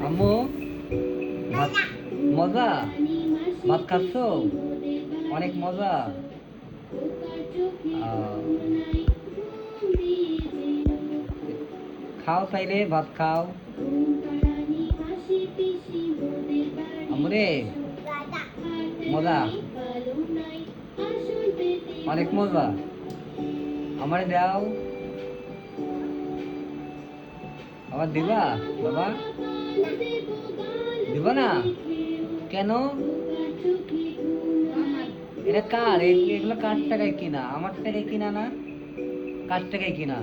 আম্মু ভাত মজা ভাত খাচ্ছ অনেক মজা আহ, খাও তাইলে ভাত খাও আম্মু রে মজা অনেক মজা আমারে দাও আবার দিবা বাবা দিবা না কেন এটা কার এগুলো কার টাকায় কিনা আমার টাকায় কিনা না কার টাকায় কিনা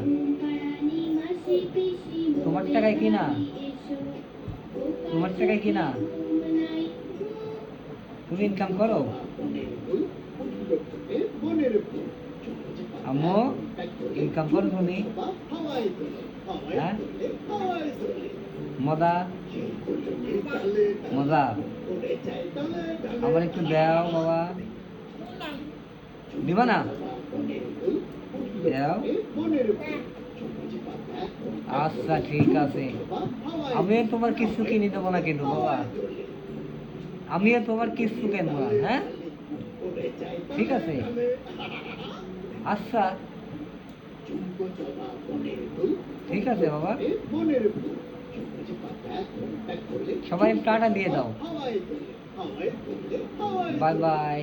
তোমার টাকায় কিনা তোমার টাকায় কিনা তুমি ইনকাম করো আম্মু ইনকাম করো তুমি হ্যাঁ মজা মজা আমার একটু দাও বাবা দিবা না দাও আচ্ছা ঠিক আছে আমিও তোমার কিছু কিনে দেবো না কিন্তু বাবা আমিও তোমার কিছু কিনবো না হ্যাঁ ঠিক আছে আচ্ছা ঠিক আছে বাবা সবাই টাটা দিয়ে দাও বাই বাই